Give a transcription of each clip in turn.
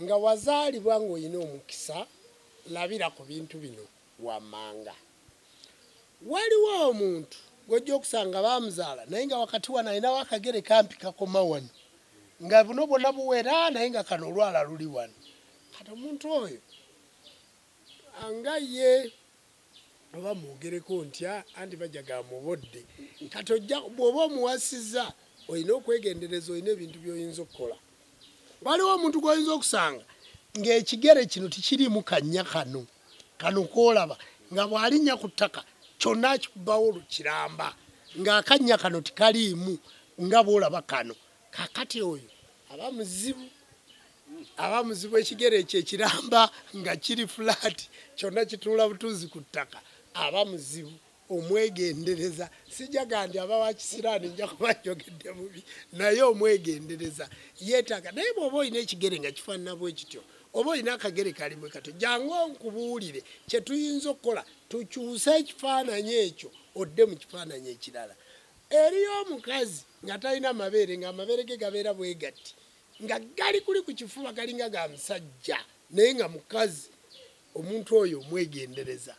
nga wazaalibwa ng'olina omukisa labira ku bintu bino wammanga. Waliwo omuntu gw'ojja okusanga baamuzaala naye nga wakati wano alinawo akagere kampi kakoma wano nga buno bwonna buwera naye nga kano olwala luli wano. Kati omuntu oyo nga ye oba mwogereko ntya anti bajaga mubodde. Kati ojja bw'oba omuwasizza olina okwegendereza, olina ebintu by'oyinza okukola. Waliwo omuntu gw'oyinza okusanga ng'ekigere kino tikirimu kannya kano koolaba nga bw'alinnya ku ttaka kyonna kikubawo kiramba ng'akannya kano tikaliimu nga bw'olaba kano. Kakati oyo aba muzibu ekigere ekyo ekiramba nga kiri fulaati kyonna kituula butuuzi ku ttaka aba muzibu. Omwegendereza sijaga nti aba wa kisirani nja kuba njogedde bubi naye omwegendereza yeetaaga. Naye bw'oba olina ekigere nga kifaanana bwe kityo oba olina akagere kali bwe katyo jangu nkubuulire kye tuyinza okukola tukyuse ekifaananyi ekyo odde mu kifaananyi ekirala. Eriyo omukazi nga talina mabeere nga amabeere ge gabeera bwe gatti nga gali kuli ku kifuba galinga ga musajja naye nga mukazi. Omuntu oyo omwegendereza.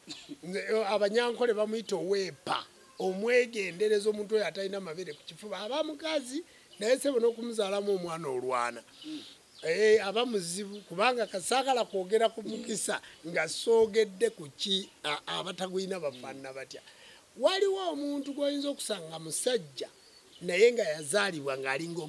Abanyankole bamuyita oweepa. Omwegendereza omuntu oyo atalina mabeere ku kifuba aba mukazi naye sebo n'okumuzaalamu omwana olwana. Aba muzibu kubanga kasaagala kwogera ku mukisa nga soogedde ku ki abatagwina bafaanana batya. Waliwo omuntu gw'oyinza okusanga musajja naye nga yazaalibwa ng'alinga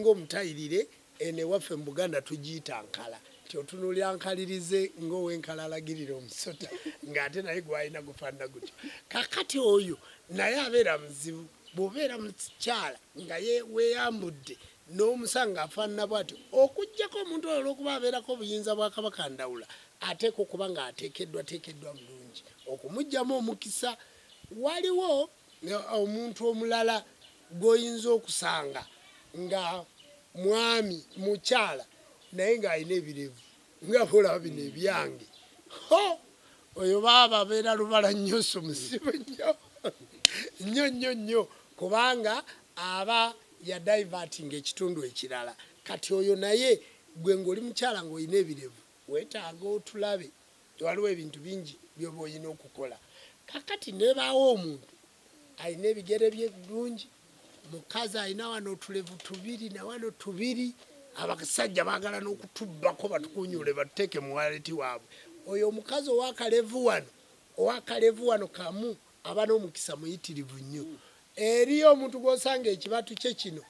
omutayirire. Eno ewaffe mu Buganda tugiyita nkala. Otunuulira nkalirize ng'ow'enkala alagirira omusota ng'ate naye gwalina gufaanana gutyo. Kakati oyo naye abeera muzibu. Bw'obeera mukyala nga weeyambudde n'omusanga afaanana bw'atyo okuggyako omuntu oyo olw'okuba abeerako obuyinza bwa Kabaka Ndawula ateeka okuba ng'ateekeddwa bulungi okumuggyamu omukisa. Waliwo omuntu omulala gw'oyinza okusanga nga mwami mukyala naye ng'alina ebirevu nga bw'olaba bino ebyange. Oyo baaba abeera lubala nnyoso musibu nnyo kubanga aba yadaivatinga ekitundu ekirala. Kati oyo naye gwe ng'oli mukyala ng'olina ebirevu weetaaga otulabe. Waliwo ebintu bingi by'oba olina okukola. Kakati nebaawo omuntu alina ebigere bye bulungi, mukazi alina wano otulevu tubiri na wano tubiri. Abasajja baagala n'okutubbako batukunyule batuteeke mu waleti waabwe. Oyo omukazi ow'akalevu wano kamu aba n'omukisa muyitirivu nnyo. Eriyo omuntu gw'osanga ekibatu kye kino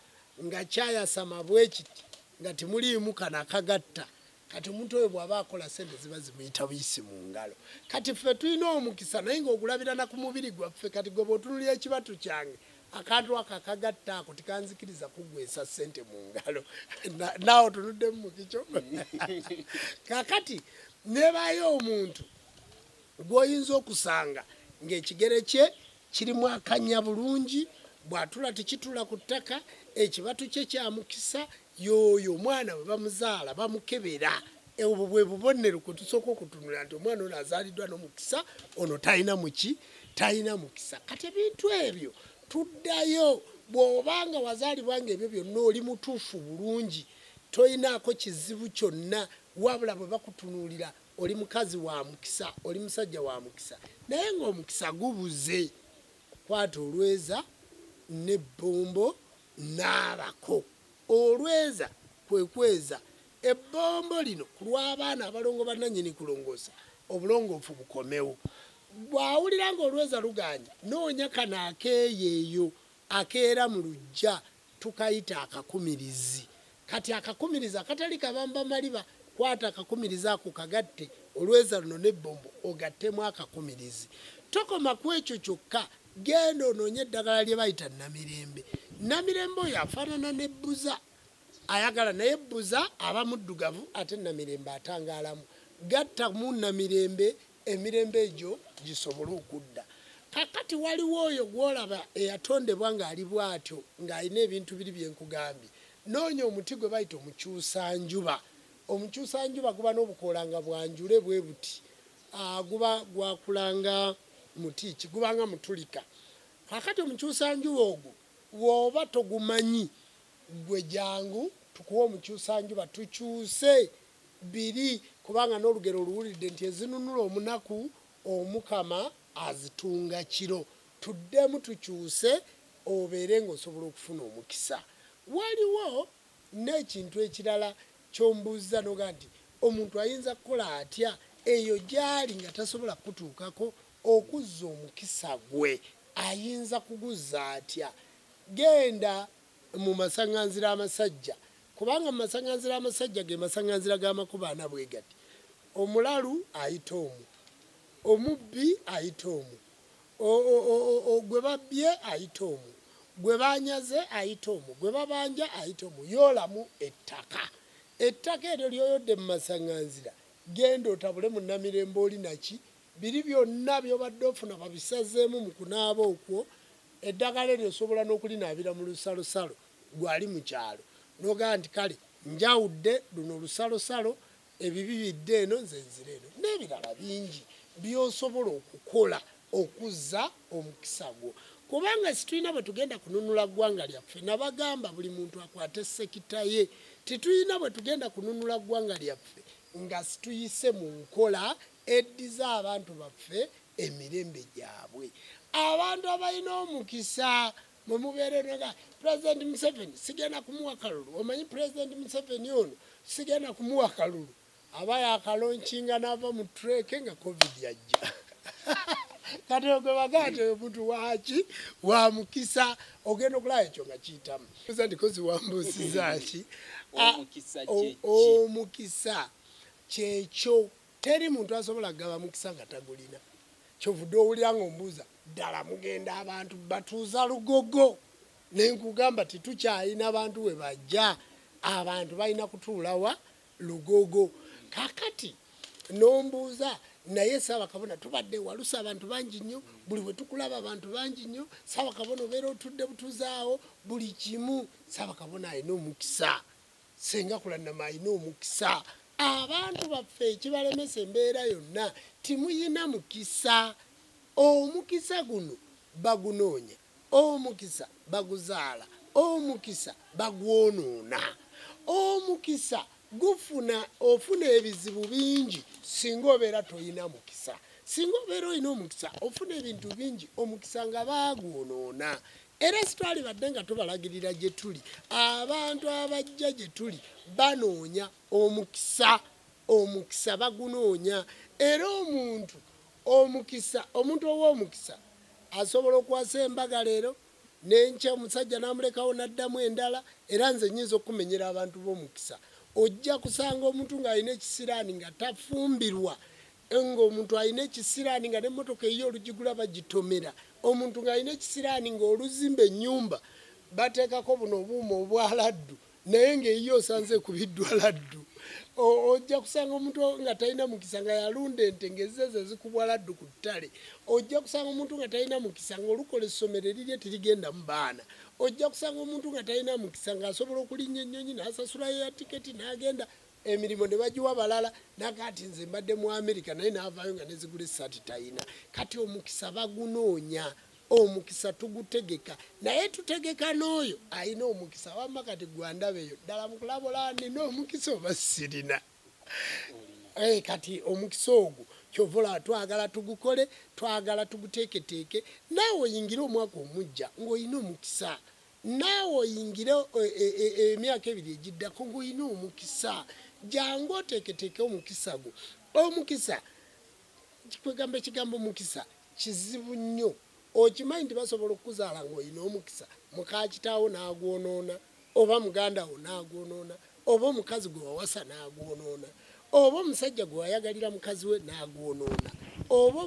nga kyayasama bwe kiti nga timuliimu kano akagatta. Kati omuntu oyo bw'aba akola sente ziba zimuyita buyisi mu ngalo. Kati ffe tulina omukisa naye ng'ogulabira na ku mubiri gwaffe. Kati gwe bw'otunulira ekibatu kyange akantu ako akagatta ako tikanzikiriza kugwesa ssente mu ngalo. Naawe otunuddemu mu kikyo. Kakati nebaayo omuntu gw'oyinza okusanga ng'ekigere kye kirimu akannya bulungi, bw'atula tikitula ku ttaka, ekibatu kye kya mukisa. Y'oyo omwana we bamuzaala bamukebera. Obwo bwe bubonero kwe tusooka okutunula nti omwana ono azaaliddwa n'omukisa, ono talina mukisa. Kati ebintu ebyo tuddayo. Bw'obanga wazaalibwa ng'ebyo byonna oli mutuufu bulungi toyinaako kizibu kyonna, wabula bwe bakutunuulira oli mukazi wa mukisa, oli musajja wa mukisa. Naye ng'omukisa gubuze, kwata olweza n'ebbombo n'abako. Olweza kwe kweza ebbombo lino ku lw'abaana abalongo bannannyini kulongoosa obulongoofu bukomewo. Bw'awulira ng'olweza luganja noonya kano akeeyeeyo akeera mu luggya tukayita akakumirizi. Kati akakumirizi akatali kabamba maliba, kwata akakumirizi ako kagatte olweza luno n'ebbombo ogattemu akakumirizi. Tokoma ku ekyo kyokka, genda onoonye eddagala lye bayita namirembe. Namirembe oyo afaanana n'ebbuza, ayagala naye ebbuza aba muddugavu ate namirembe atangaalamu. Gatta mu namirembe emirembe egyo gisobole okudda. Kakati waliwo oyo gw'olaba eyatondebwa ng'ali bw'atyo ng'alina ebintu biri bye nkugambye. Noonya omuti gwe bayita omukyusanjuba. Omukyusanjuba guba n'obukoola nga bwanjule bwe buti. Guba gwakulanga muti ki, guba nga mutulika. Kakati omukyusanjuba ogwo bw'oba togumanyi gwe jangu tukuwa omukyusanjuba tukyuse biri kubanga n'olugero oluwulidde nti ezinunula omunaku omukama azitunga kiro tuddemu tukyuse obeere ng'osobola okufuna omukisa. Waliwo n'ekintu ekirala ky'ombuuza noga nti omuntu ayinza kukola atya eyo gy'ali nga tasobola kutuukako okuzza omukisa gwe ayinza kuguzza atya? Genda mu masaŋŋanzira amasajja kubanga mu masaŋŋanzira amasajja ge masaŋŋanzira g'amakubo ana bwe gati. Omulalu ayita omu, omubbi ayita omu, gwe babbye ayita omu, gwe banyaze ayita omu, gwe babanja ayita omu. Yoolamu ettaka. Ettaka eryo lyoyodde mu masaŋŋanzira genda otabule mu Namirembe oli naki biri byonna by'obadde ofuna babisazeemu mu kunaaba okwo. Eddagala eryo osobola n'okulinaabira mu lusalosalo gwali mu kyalo noga nti kale njawudde luno lusalosalo ebibi bidde eno nze nzira eno, n'ebirala bingi by'osobola okukola okuzza omukisa gwo. Kubanga situlina bwe tugenda kununula ggwanga lyaffe, nabagamba buli muntu akwate sekita ye. Titulina bwe tugenda kununula ggwanga lyaffe nga situyise mu nkola eddiza abantu baffe emirembe gyabwe. Abantu abalina omukisa mwe mubeere noga President Museveni sigenda kumuwa kalulu, omanyi President Museveni ono sigenda kumuwa kalulu, aba yakalonkinga n'ava mu treke nga covid yajja. Kati ogwe bagate omuntu waki wa mukisa ogenda okulaba ekyo nga kiyitamu. Nti kozi wambuusiza ki omukisa kyekyo teri muntu asobola kugaba mukisa nga tagulina. Kyovudde owulira ng'ombuuza ddala mugenda abantu batuuza lugogo nenkugamba titukyalina bantu we bajja, abantu balina kutuulawa lugogo. Kakati nombuuza naye Ssabakabona tubadde walusa abantu bangi nnyo, buli bwe tukulaba abantu bangi nnyo, Ssabakabona obeera otudde butuzaawo buli kimu. Ssabakabona alina omukisa, Ssenga Kulanama alina omukisa. Abantu baffe ekibalemesa embeera yonna timuyina mukisa. Omukisa guno bagunoonya, omukisa baguzaala, omukisa bagwonoona. Omukisa ofuna ebizibu bingi singa obeera toyina mukisa. Singa obeera olina omukisa ofuna ebintu bingi omukisa nga bagwonoona. Era sitwali badde nga tubalagirira gye tuli, abantu abajja gye tuli banoonya omukisa, omukisa bagunoonya. Era omuntu ow'omukisa asobola okwasa embaga leero n'enkya omusajja n'amulekawo n'addamu endala. Era nze nnyinza okumenyera abantu b'omukisa. Ojja kusanga omuntu ng'alina ekisirani nga tafumbirwa, ng'omuntu alina ekisirani nga n'emmotoka eyo olugigula bagitomera, omuntu ng'alina ekisirani ng'oluzimba ennyumba bateekako buno obuuma obwaladdu naye ng'eyo osanze ekubiddwa laddu. Ojja kusanga omuntu nga talina mukisa nga yalunda ente ng'ezeze zikubwa laddu ku ttale. Ojja kusanga omuntu nga talina mukisa ng'olukola essomero erirye tirigenda mu baana. Ojja kusanga omuntu nga talina mukisa ng'asobola okulinnya ennyonyi n'asasulayo ya tiketi n'agenda emirimu ne bagiwa balala naga ati nze mbadde mu Amerika naye n'avaayo nga nezigula essaati talina. Kati omukisa bagunoonya, omukisa tugutegeka naye tutegeka n'oyo alina omukisa. Wamma kati gwandaba eyo ddala mu kulabola nina omukisa oba sirina. Kati omukisa ogwo kyovola twagala tugukole, twagala tuguteeketeeke. Naawe oyingire omwaka omujja ng'olina omukisa, naawe oyingire emyaka ebiri egiddako ng'olina omukisa. Jangu oteeketeeke omukisa gwo. Omukisa kikwegamba ekigambo omukisa kizibu nnyo. Okimanyi nti basobola okukuzaala ng'olina omukisa, mukaakitaawo n'agwonoona, oba muganda wo n'agwonoona, oba omukazi gwe wawasa n'agwonoona, oba omusajja gwe wayagalira mukazi we n'agwonoona, oba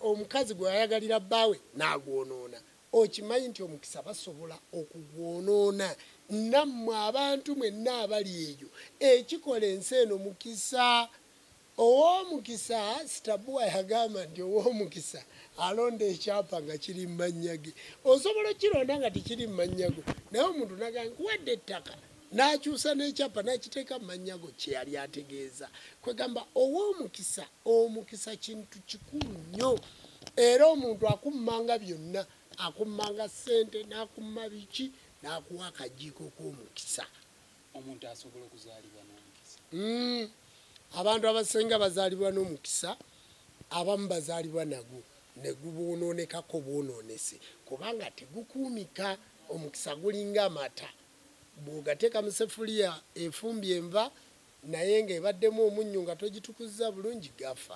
omukazi gwe wayagalira bbaawe n'agwonoona. Okimanyi nti omukisa basobola okugwonoona. Nammwe abantu mwenna abali eyo ekikola ensi eno mukisa. Ow'omukisa Sitabuwa yagamba nti ow'omukisa alonda ekyapa nga kiri mu mannya ge. Osobola okironda nga tekiri mu mannya go naye omuntu nagamba nkuwadde ettaka n'akyusa n'ekyapa n'akiteeka mu mannya go kye yali ategeeza. Kwegamba ow'omukisa, omukisa kintu kikulu nnyo. Era omuntu akummanga byonna, akummanga ssente n'akumma biki n'akuwa akajiiko k'omukisa. Omuntu asobola okuzaalibwa n'omukisa. Abantu abasinga bazaalibwa n'omukisa, abamu bazaalibwa nagwo ne gubonoonekako bwonoonese kubanga tegukuumika. Omukisa gulinga amata, bw'ogateeka mu sefuliya efumbye enva naye ng'ebaddemu omunnyo nga togitukuza bulungi gafa.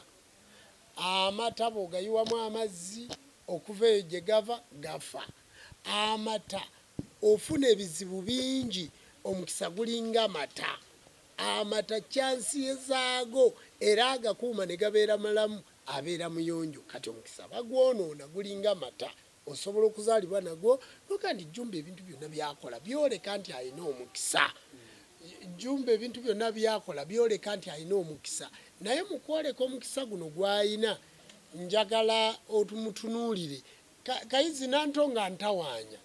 Amata bw'ogayiwamu amazzi okuva eyo gye gava gafa. Amata ofuna ebizibu bingi. Omukisa gulinga amata. Amata kyansi zaago era agakuuma ne gabeera malamu, abeera muyonjo. Kati omukisa bagwonoona gulinga amata. Osobola okuzaalibwa nagwo noga nti Jjumba ebintu byonna byakola byoleka nti alina omukisa. Jjumba ebintu byonna byakola byoleka nti alina omukisa. Naye mu kwoleka omukisa guno gw'alina njagala otumutunuulire. Kayizi nantonga ntawaanya.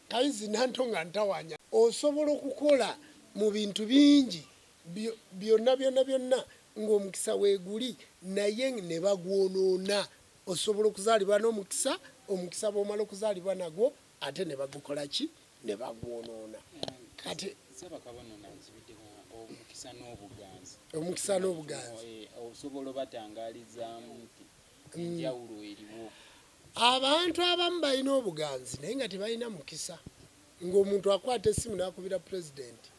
Kayizi nantonga ntawaanya. Osobola okukola mu bintu bingi byonna ng'omukisa weeguli naye ne bagwonoona. Osobola okuzaalibwa n'omukisa, omukisa bw'omala okuzaalibwa nagwo ate ne bagukola ki? Ne bagwonoona. Kati Ssabakabona nanzibiddemu omukisa n'obuganzi. Omukisa n'obuganzi. Osobola obatangaalizaamu nti enjawulo eriwo. Abantu abamu balina obuganzi naye nga tebalina mukisa. Ng'omuntu akwata essimu n'akubira pulezidenti.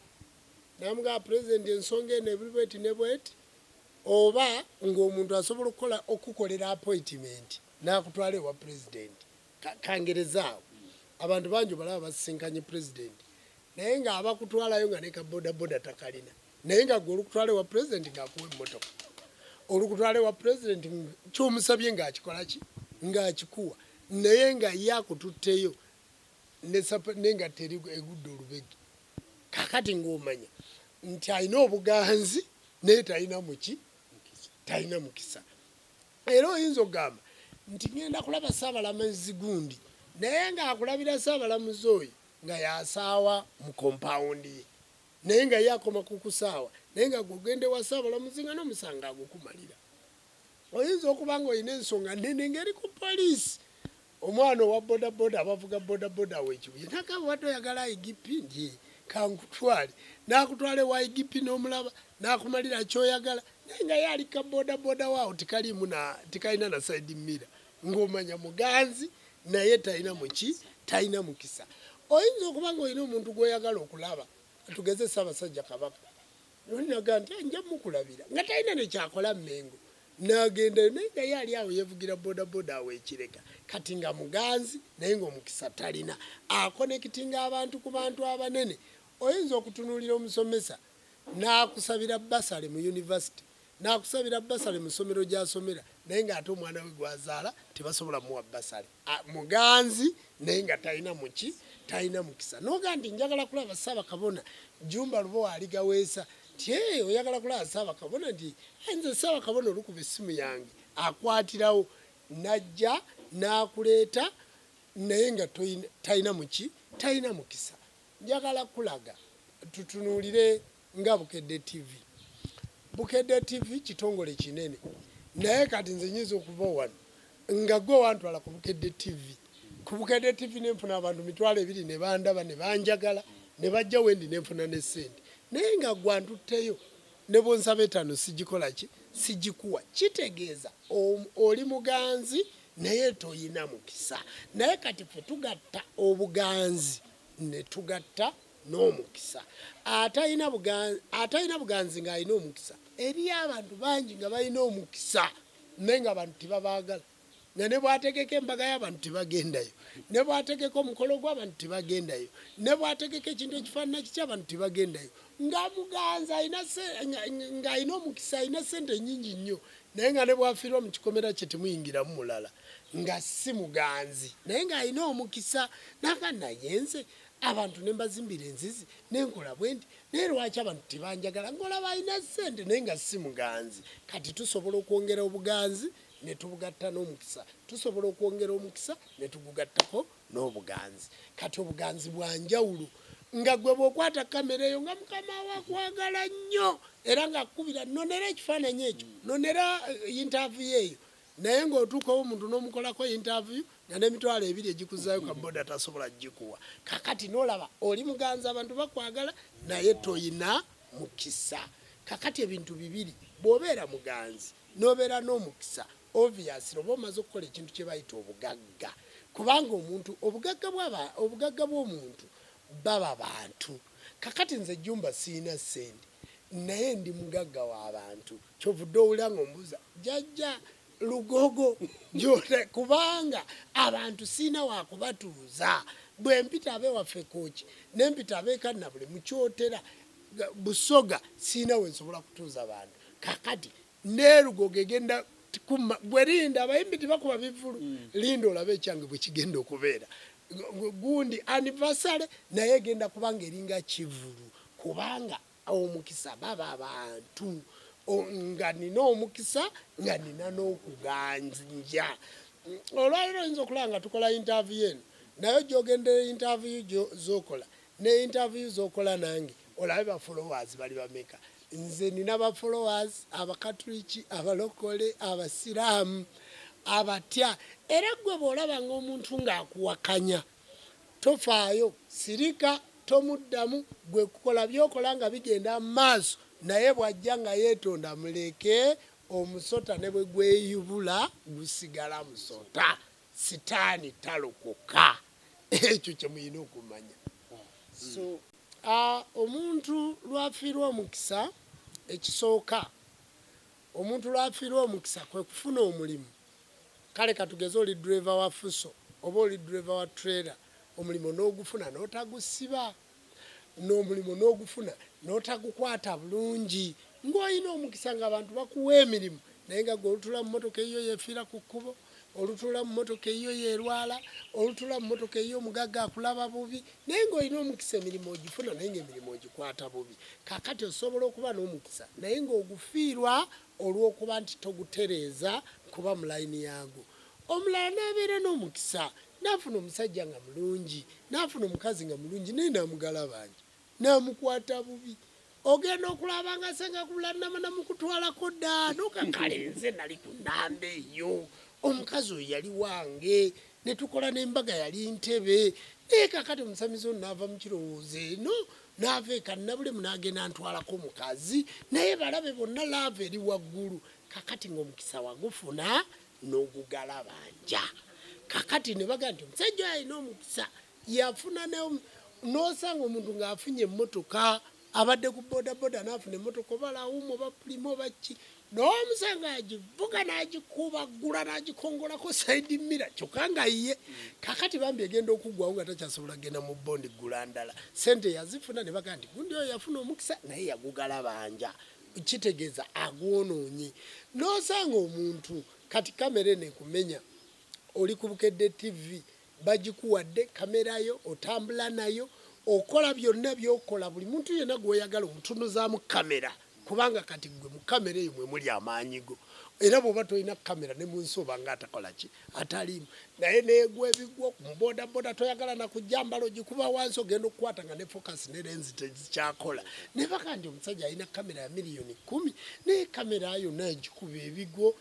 N'amugamba pulezidenti ensonga eno ebuli bweti ne bweti. Oba ng'omuntu asobola okukolera appointment n'akutwala ewa pulezidenti. Kangerezaawo. Abantu bangi balaba basisinkanye pulezidenti. Naye ng'abakutwalayo nga ne ka bodaboda takalina. Naye nga gwe olukutwala ewa pulezidenti ng'akuwa emmotoka. Olukutwala ewa pulezidenti ky'omusabye ng'akikola ki? Ng'akikuwa. Naye nga ye akututteyo naye nga teri egudde olubegi. Kakati ng'omanya nti alina obuganzi naye talina muki? Talina mukisa. Era oyinza okugamba nti ngenda kulaba Ssaabalamuzi gundi naye ng'akulabira Ssaabalamuzi oyo nga yasaawa mu kompawundi ye. Naye nga ye akoma ku kusaawa naye nga gugende wa Ssaabalamuzi nga n'omusanga agukumalira. Oyinza okuba ng'olina ensonga nnene ng'eri ku poliisi. Omwana owa bodaboda abavuga bodaboda w'ekibuye nakaba wadde oyagala igipi ndi kankutwale n'akutwala ewa igipi n'omulaba n'akumalira ky'oyagala naye nga ye ali ka bodaboda waawo tikalina na side mirror. Ng'omanya muganzi naye talina muki? Talina mukisa. Oyinza okuba ng'olina omuntu gw'oyagala okulaba tugeze Ssaabasajja Kabaka nolinaga nti nja mukulabira nga talina nekyakola Mmengo n'agenda naye nga ye ali awo yevugira bodaboda awo ekireka. Kati nga muganzi naye ng'omukisa talina. Akonekitinga abantu ku bantu abanene. Oyinza okutunuulira omusomesa n'akusabira basale mu yunivasite n'akusabira basale mu ssomero gy'asomera naye ng'ate omwana we gwazaala tebasobola muwa basale. Muganzi naye nga talina muki? Talina mukisa. Noga nti njagala kulaba Ssabakabona Jjumba Lubowa Aligaweesa. Oyagala kulaba Ssabakabona nti nze Ssabakabona olukuba essimu yange akwatirawo najja n'akuleeta naye nga talina muki? Talina mukisa. Njagala kulaga tutunuulire nga Bukedde TV. Bukedde TV kitongole kinene naye kati nze nyinza okuva wano nga gwe wantwala ku Bukedde TV. Ku Bukedde TV nenfuna abantu 20,000 ne bandaba ne banjagala ne bajja wendi nenfuna ne ssente naye nga gwantutteyo ne bonsaba 5 sigikola ki? Sigikuwa. Kitegeeza oli muganzi naye toyina mukisa. Naye kati ffe tugatta obuganzi ne tugatta n'omukisa. Atayina buganzi ng'alina omukisa. Eriyo abantu bangi nga balina omukisa naye nga abantu tebabaagala. Nga ne bw'ategeka embaga y'abantu tebagendayo, ne bw'ategeka omukolo gw'abantu tebagendayo, ne bw'ategeka ekintu ekifaanana kiki abantu tebagendayo. Nga muganzi ng'alina omukisa alina ssente nnyingi nnyo naye nga ne bw'afiirwa mu kikomera kye temuyingiramu mulala nga si muganzi naye ng'alina omukisa. Naga naye nze abantu ne mbazimbira enzizi nenkola bwendi naye lwaki abantu tebanjagala ng'olaba alina ssente naye nga si muganzi. Kati tusobola okwongera obuganzi ne tubugatta n'omukisa. Tusobola okwongera omukisa ne tugugattako n'obuganzi. Kati obuganzi bwa njawulo nga gwe bw'okwata kamera eyo nga mukama wakwagala nnyo era ng'akubira nonera ekifaananyi ekyo nonera interview eyo naye ng'otuukawo omuntu n'omukolako interview nga n'emitwalo ebiri egikuzaayo ka boda tasobola gikuwa. Kakati n'olaba oli muganzi abantu bakwagala naye toyina mukisa. Kakati ebintu bibiri, bw'obeera muganzi n'obeera n'omukisa, obviously oba omaze okukola ekintu kye bayita obugagga. Kubanga omuntu obugagga bw'omuntu baba bantu. Kakati nze Jjumba siina ssente naye ndi mugagga w'abantu. Kyovudde owulira ng'ombuuza jjajja lugogo gy'ote kubanga abantu siina wakubatuuza. Bwe mpita ab'ewaffe Kooki ne mpita ab'ekadina buli mukyotera Busoga siina we nsobola kutuuza abantu. Kakati n'erugogo egenda bwe linda abayimbi tebakuba bivulu linda olabe ekyange bwe kigenda okubeera. Gundi anniversary naye egenda kubanga eringa kivulu kubanga omukisa baba abantu. Nga nina omukisa nga nina n'okuganja. Olwaliro oyinza okulaba nga tukola interview eno naye gy'ogendera interview z'okola ne interview z'okola nange olabe ba followers bali bameka. Nze nina ba followers abakatuliki, abalokole, abasiraamu, abatya. Era gwe bw'olaba ng'omuntu ng'akuwakanya tofaayo, sirika, tomuddamu, gwe kukola by'okola nga bigenda mu maaso. Naye bw'ajja nga yeetonda muleke omusota ne bwe gweyubula gusigala musota. Sitaani talokoka. Ekyo kye muyina okumanya. So omuntu lwafiirwa omukisa ekisooka, omuntu lwafiirwa omukisa kwe kufuna omulimu. Kale katugeze oli driver wa fuso oba oli driver wa trailer, omulimu n'ogufuna n'otagusiba, n'omulimu n'ogufuna n'otagukwata bulungi. Ng'olina omukisa ng'abantu bakuwa emirimu naye nga gw'olutula mu mmotoka eyiyo yeefiira ku kkubo, olutula mu mmotoka eyiyo yeerwala, olutula mu mmotoka eyiyo omugagga akulaba bubi, naye ng'olina omukisa emirimu ogifuna naye ng'emirimu ogikwata bubi. Kakati osobola okuba n'omukisa naye ng'ogufiirwa olw'okuba nti togutereeza kuba mu layini yaago. Omulala n'abeera n'omukisa n'afuna omusajja nga mulungi, n'afuna omukazi nga mulungi naye n'amugalabanja n'amukwata bubi. Ogenda okulaba nga Ssenga Kulanama namukutwalako dda n'okakale nze nali ku nnamba eyo. Omukazi oyo yali wange ne tukola n'embaga yali ntebe. Naye kakati omusamizi ono n'ava mu kirowoozo eno n'ava ekannabulemu n'agenda ntwalako omukazi naye balabe bonna laava eri waggulu. Kakati ng'omukisa wagufuna n'ogugalabanja. Kakati ne baga nti omusajja oyo alina omukisa yafuna n'osanga omuntu ng'afunye emmotoka abadde ku bodaboda n'afuna emmotoka oba lawumu oba pulima oba ki n'omusanga agivuga n'agikubaggula n'agikongolako saidi mira kyokka nga ye. Kakati bambi egenda okuggwawo nga takyasobola kugenda mu bondi ggula ndala. Sente yazifuna ne baga nti gundi oyo yafuna omukisa naye yagugalabanja. Kitegeeza agwonoonye. N'osanga omuntu kati kamera eno ekumenya oli ku Bukedde TV bagikuwadde kamerayo otambula nayo okola byonna by'okola buli muntu yenna gw'oyagala omutunuzaamu kamera kubanga kati gwe mu kamera eyo mwe muli amaanyigo. Era bw'oba tolina kamera ne mu nsi oba ng'atakola ki ataliimu naye neegwa ebigwo ku bodaboda toyagala nakujjambala ogikuba wansi ogenda okukwata nga ne focus ne lenzi tezikyakola. Ne baka nti omusajja alina kamera ya miliyoni 10 naye kamera yonna egikuba ebigwo.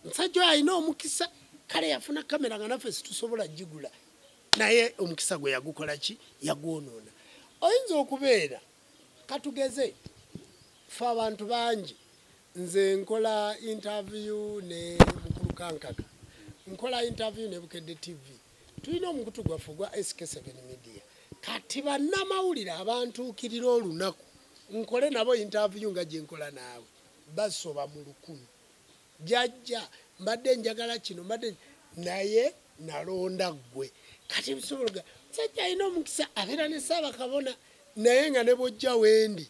Omusajja oyo alina omukisa kale yafuna kamera nga naffe situsobola gigula naye omukisa gwe yagukola ki yagwonoona. Oyinza okubeera katugeze fe abantu bangi. Nze nkola interview ne mukulu Kankaka, nkola interview ne Bukedde TV, tulina omukutu gwaffe gwa SK7 Media. Kati bannamawulire abantuukirira olunaku nkole nabo interview nga gye nkola naawe basoba mu 100. Jjajja mbadde njagala kino mbadde naye nalonda ggwe. Kati bisobologa musajja alina omukisa abeera ne Ssabakabona naye nga ne bw'ojja wendi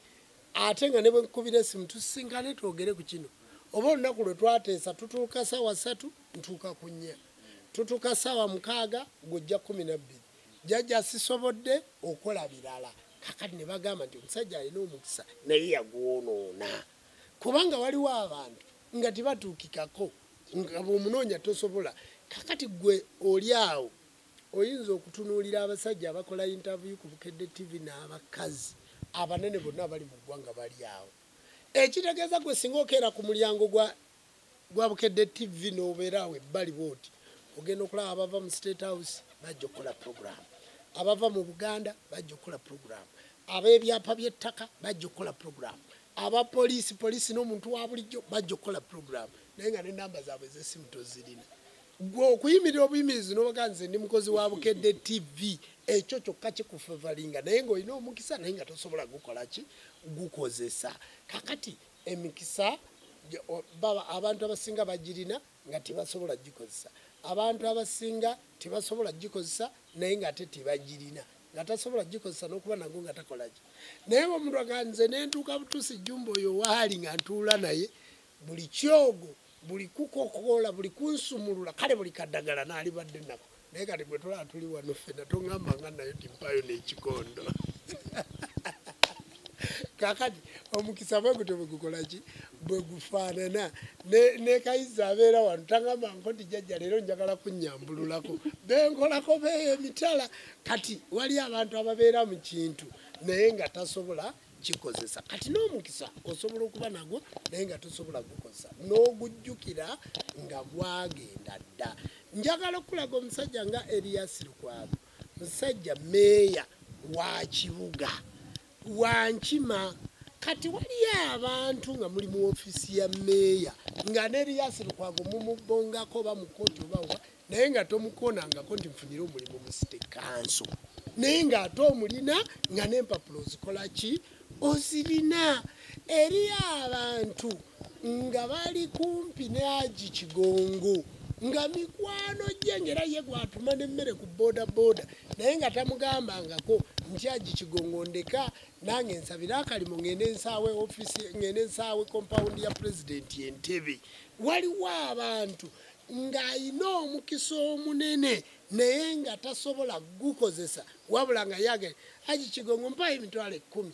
ate nga ne bwe nkubira essimu tusisinkane twogere ku kino. Oba olunaku lwe twateesa tutuuka ssaawa 3 ntuuka ku 4, tutuuka ssaawa 6 gw'ojja 12. Jjajja sisobodde okola birala. Kakati ne bagamba nti omusajja alina omukisa naye yagwonoona kubanga waliwo abantu nga tebatuukikako nga bw'omunoonya tosobola. Kakati gwe oli awo oyinza okutunuulira abasajja abakola interview ku Bukedde TV n'abakazi abanene bonna bali mu ggwanga bali awo. Ekitegeeza gwe singa okeera ku mulyango gwa gwa Bukedde TV n'obeerawo ebbali bw'oti ogenda okulaba abava mu State House bajja okukola program, abava mu Buganda bajja okukola program, ab'ebyapa by'ettaka bajja okukola program, poliisi n'omuntu wa bulijjo bajja okukola program, naye nga n'ennamba zaabwe ez'essimu tozirina. Gwe okuyimirira obuyimirizi n'obaga nze ndi mukozi wa Bukedde TV, ekyo kyokka kikufevalinga, naye ng'olina omukisa naye nga tosobola gukola ki gukozesa. Kakati emikisa abantu abasinga bagirina nga tebasobola gikozesa, abantu abasinga tebasobola gikozesa naye nga ate tebagirina, nga tasobola gikozesa n'okuba nago nga takolaki. Naye omuntu aganze nentuuka butuusi Jjumba oyo waali nga ntuula naye, buli kyogo buli kukokola buli kunsumulula kale buli kaddagala n'alibadde nako, naye kati bwe tulaba tuli wano ffenna toŋŋamba nga nayo timpayo n'ekikondo. Kakati omukisa bwe gutyo bwe gukola ki bwe gufaanana ne kayiza abeera wano taŋŋamba nko nti jjajja leero njagala kunnyambululako benkolako beeyo emitala. Kati wali abantu ababeera mu kintu naye nga tasobola kikozesa. Kati n'omukisa osobola okuba nagwo naye nga tosobola gukozesa n'ogujjukira nga gwagenda dda. Njagala okulaga omusajja nga Erias Lukwago, musajja meeya wa kibuga wankima. Kati waliyo abantu nga muli mu ofiisi ya meeya nga ne Erias Lukwago mumubbongako oba mu kkooti oba naye nga tomukoonangako nti nfunire omulimu mu City Council, naye ng'ate omulina nga n'empapula ozikola ki ozirina. Eri abantu nga bali kumpi ne Haji Kigongo nga mikwano gye ngera ye gwatuma n'emmere ku boda naye nga tamugambangako nti Haji Kigongo ndeka nange nsabira akalimo ngende nsaawe ofiisi ngende nsaawe compound ya president Entebbe. Waliwo abantu ng'ayina omukisa omunene naye nga tasobola gukozesa wabula nga yage Haji Kigongo mpayo emitwalo 10,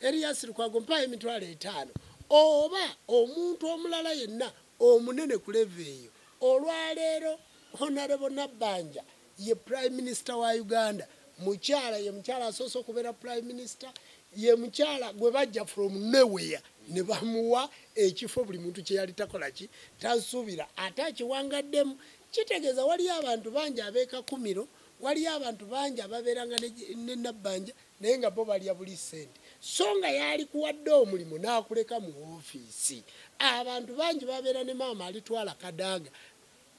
Erias Lukwago mpayo emitwalo 5, oba omuntu omulala yenna omunene ku level eyo. Olwaleero Honorable Nabbanja ye Prime Minister wa Uganda, mukyala ye mukyala asoose okubeera Prime Minister, ye mukyala gwe bajja from nowhere ne bamuwa ekifo buli muntu kye yali takola ki tasuubira ate akiwangaddemu. Kitegeeza waliyo abantu bangi abeeka kumiro, waliyo abantu bangi ababeeranga ne Nabbanja naye nga bo balya buli ssente, so nga yali kuwadde omulimu n'akuleka mu ofiisi. Abantu bangi babeera ne maama alitwala Kadaga.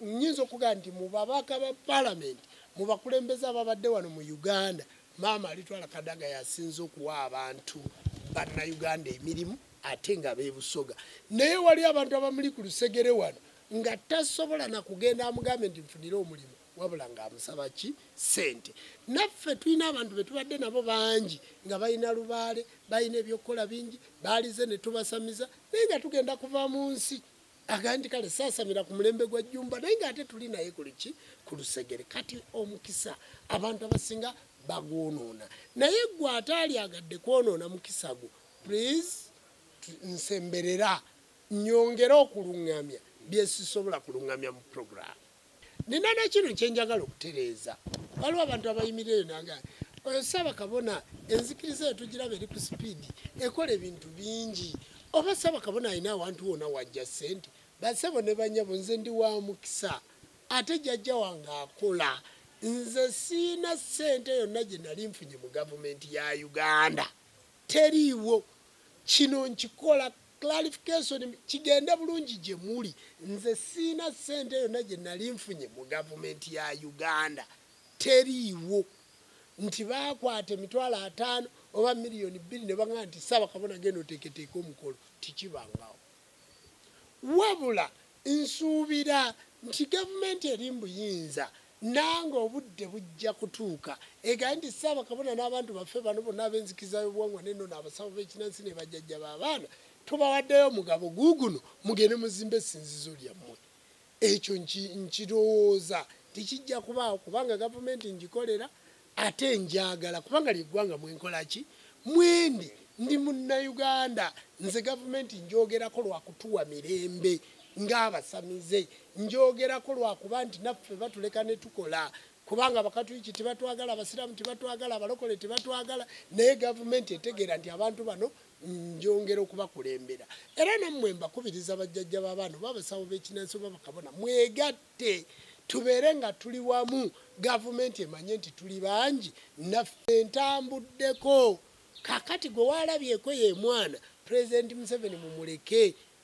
Nnyinza okugaa nti mu babaka ba palamenti mu bakulembeze ababadde wano mu Uganda, maama alitwala Kadaga yasinze okuwa abantu bannayuganda emirimu ate nga beebusoga. Naye wali abantu abamuli ku lusegere wano nga tasobola na kugenda amugambe nti nfunire omulimu wabula ng'amusaba ki ssente. Naffe tulina abantu be tubadde nabo bangi nga balina lubaale, balina ebyokukola bingi, baalize ne tubasamiza naye nga tugenda kuva mu nsi agandi kale saasamira ku mulembe gwa Jjumba naye ng'ate tuli naye ku lusegere. Kati omukisa abantu abasinga bagwonoona, naye gwe ataali agadde kwonoona mukisa gwo, please nsemberera nyongera okuluŋŋamya bye sisobola kuluŋŋamya mu program. Nina nakino kyenjagala okutereeza. Waliwo abantu abayimirireyo naga oyo Ssabakabona enzikiriza eyo tugiraba eri ku sipiidi ekola ebintu bingi. Oba Ssabakabona alina awantu wonna wajja ssente? Basebo ne banyabo nze ndi wa mukisa ate jjajja wange akola. Nze siina ssente yonna gye nali nfunye mu gavumenti ya Uganda. Teriiwo. Kino nkikola clarification kigende bulungi gye muli. Nze siina ssente yonna gye nali nfunye mu gavumenti ya Uganda. Teriiwo. Nti baakwata emitwalo 5 oba miliyoni 2 ne baŋŋamba nti Ssabakabona genda oteeketeeka omukolo. Tikibangawo. Wabula nsuubira nti gavumenti eri mu buyinza nange obudde bujja kutuuka egaye nti Ssabakabona n'abantu baffe bano bonna ab'enzikiriza y'obuwangwa n'ennono abasawo b'ekinnansi ne bajjajja b'abaana tubawaddeyo omugabo guuguno mugende muzimbe essinzizo lyammwe. Ekyo nkirowooza tikijja kubaawo kubanga gavumenti ngikolera ate njagala kubanga ly'eggwanga mwenkola ki mwendi ndi munnayuganda. Nze gavumenti njogerako lwakutuwa mirembe ng'abasamize, njogerako lwakuba nti naffe batuleka ne tukola kubanga abakatuliki tebatwagala, abasiraamu tebatwagala, abalokole tebatwagala, naye gavumenti etegeera nti abantu bano njongera okubakulembera era nammwe mbakubiriza bajjajja b'abaana babasawo b'ekinansi oba bakabona mwegatte tubeere nga tuli wamu gavumenti emanye nti tuli bangi naffe ntambuddeko kakati gwe waalabyeko ye mwana pulezidenti Museveni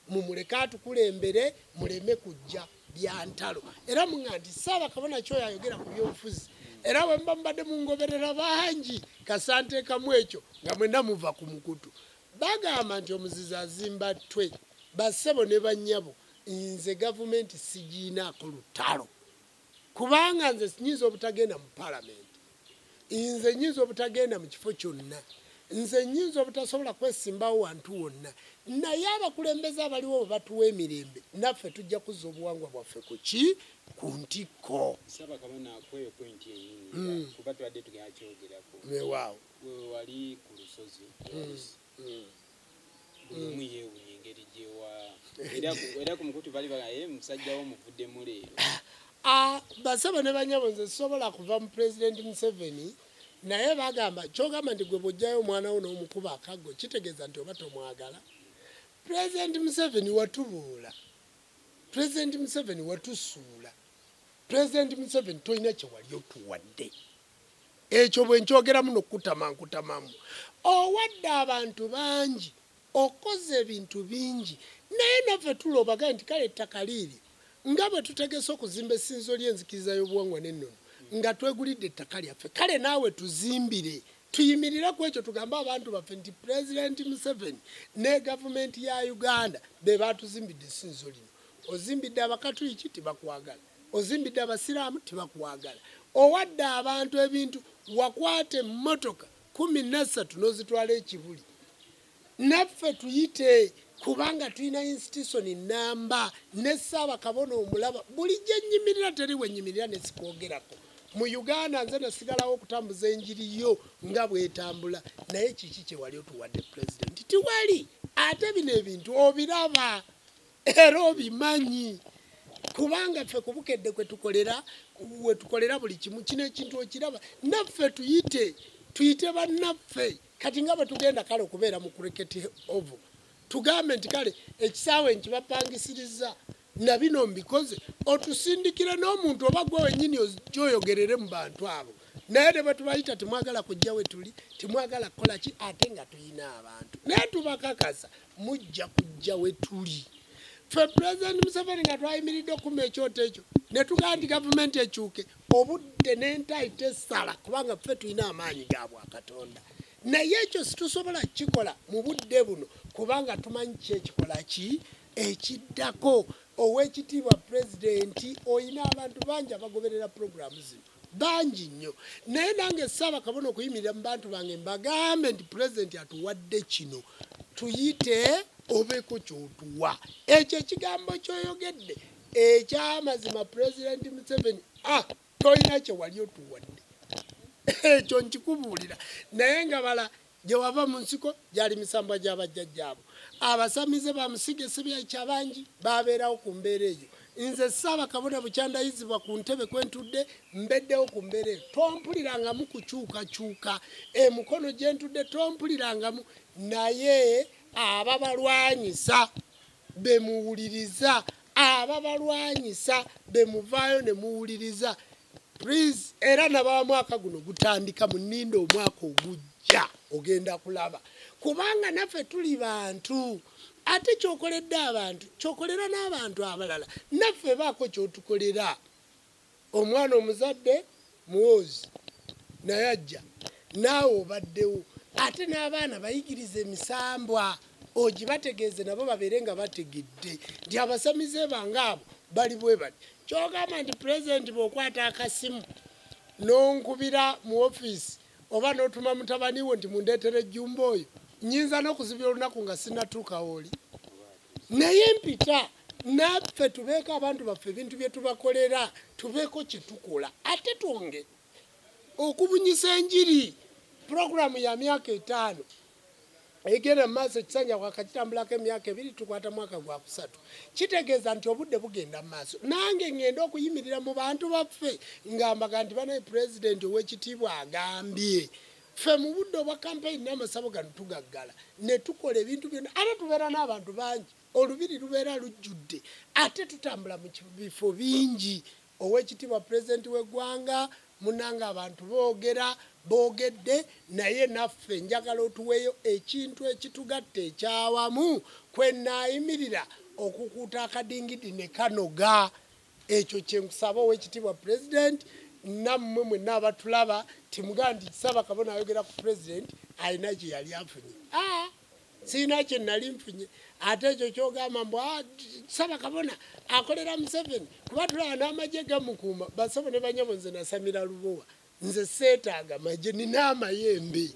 mumuleke atukulembere muleme kujja byantalo era muŋŋa nti Ssaabakabona kyoyo ayogera ku byobufuzi era bwe mbadde mungoberera bangi kasanteekamu ekyo nga mwenna muva ku mukutu bagamba nti omuzizi azimba ttwe bassebo ne bannyabo nze gavumenti sigiinaako lutalo kubanga nze nyinza obutagenda mu palamenti nze nyinza obutagenda mu kifo kyonna nze nyinza obutasobola kwesimbawo wantu wonna naye abakulembeze abaliwo bwe batuwa emirembe naffe tujja kuzza obuwangwa bwaffe ku ki ku ntikko Ssaabakabona kweyo pointi eyingi kuba tubadde tugenda kyogerako waawo wewe wali ku lusozi buli omu yeewunya engeri gyewa era ku mukutu bali bagaye musajja wo muvuddemu leero basaba ne banyabo nze sobola kuva mu pulezidenti Museveni naye bagamba kyogamba nti gwe bw'ojjayo omwana wo n'omukuba akaggo kitegeeza nti oba tomwagala pulezidenti Museveni watubuula pulezidenti Museveni watusuula pulezidenti Museveni tolina kye wali otuwadde ekyo bwe nkyogeramu n'okutamamu owadde abantu bangi okoze ebintu bingi naye naffe tulobaga nti kale ettaka liiri nga bwe tutegese okuzimba essinzo ly'enzikiriza y'obuwangwa n'ennono nga twegulidde ettaka lyaffe kale naawe tuzimbire tuyimirire ku ekyo tugambe abantu baffe nti pulezidenti Museveni ne gavumenti ya Uganda be baatuzimbidde essinzo lino ozimbidde abakatuliki tebakwagala ozimbidde abasiraamu tebakwagala owadde abantu ebintu wakwata emmotoka 13 n'ozitwala ekibuli naffe tuyite kubanga tulina institution namba ne Ssaabakabona omulaba bulijjo ennyimirira teri wenyimirira ne sikwogerako mu Uganda nze nasigalawo okutambuza enjiri yo nga bwetambula naye kiki kye wali otuwadde pulezidenti tiwali ate bino ebintu obiraba era obimanyi kubanga ffe kubukedde kwe tukolera buli kimu kino ekintu okiraba naffe tuyite bannaffe kati nga bwe tugenda kale okubeera mu kureketi ovo tugambe nti kale ekisaawe nkibapangisiriza na bino mbikoze otusindikire n'omuntu oba gwe wennyini gyoyogerere mu bantu abo naye ne bwe tubayita temwagala kujja we tuli temwagala kukola ki ate nga tulina abantu naye tubakakasa mujja kujja we tuli ffe pulezidenti Museveni nga twayimiridde okuma ekyoto ekyo ne tugamba nti gavumenti ekyuke obudde n'entayita essala kubanga ffe tulina amaanyi ga Bwakatonda naye ekyo situsobola kukikola mu budde buno kubanga tumanyi ki ekikola ki ekiddako ow'ekitiibwa pulezidenti oyina abantu bangi abagoberera puroguramu zino bangi nnyo naye nange Ssaabakabona okuyimirira mu bantu bange mbagambe nti pulezidenti atuwadde kino tuyite obeeko kyotuwa ekyo ekigambo kyoyogedde ekyamazima pulezidenti Museveni tolina kye wali otuwadde ekyo nkikubuulira naye nga bala gye wava mu nsiko gyali misambwa gy'abajjajjaabo abasamize bamusigesebya ekyabangi babeerawo ku mbeera eyo nze Ssaabakabona bukyandayizibwa ku ntebe kwentudde mbeddewo ku mbeera eyo tompulirangamu kukyukakyuka emukono gye ntudde tompulirangamu naye ababalwanyisa bemuwuliriza ababalwanyisa bemuvaayo ne muwuliriza please era naba mwaka guno gutandika mu nninda omwaka ogujja ogenda kulaba kubanga naffe tuli bantu ate kyokoledde abantu kyokolera n'abantu abalala naffe baako kyotukolera omwana omuzadde muwozi naye ajja naawe obaddewo ate n'abaana bayigiriza emisambwa ogibategeeze nabo babeere nga bategedde nti abasamize bange abo bali bwe bati kyogamba nti pulezidenti bw'okwata akasimu n'onkubira mu ofiisi oba n'otuma mutabani wo nti mundeetere Jjumba oyo nyinza n'okuzibya olunaku nga sinnatuukawo oli naye mpita naffe tubeeko abantu baffe ebintu bye tubakolera tubeeko kye tukola ate twonge okubunyisa enjiri puroguramu ya myaka 5 egenda mu maaso ekisanja kwakakitambulako emyaka 2 tukwata mwaka gwa 3 kitegeeza nti obudde bugenda mu maaso nange ngenda okuyimirira mu bantu baffe ngamba nti banaye pulezidenti ow'ekitiibwa agambye ffe mu budde obwa kampeyini n'amasabo gano tugaggala ne tukola ebintu byonna ate tubeera n'abantu bangi olubiri lubeera lujjudde ate tutambula mu bifo bingi. Oweekitiibwa pulezidenti w'eggwanga munanga abantu boogedde naye naffe njagala otuweeyo ekintu ekitugatta ekyawamu kwenaayimirira okukuuta akadingidi ne kanoga. Ekyo kye nkusaba Oweekitiibwa pulezidenti nammwe mwenna abatulaba timugaa nti Ssabakabona ayogera ku pulezidenti alina kye yali afunye. Siina kye nali nfunye. Ate ekyo kyogamba mbu Ssabakabona akolera Museveni kuba tulaba n'amagye gamukuuma. Basabo ne banyabo nze nasamira Lubowa nze seetaaga magye nina amayembe.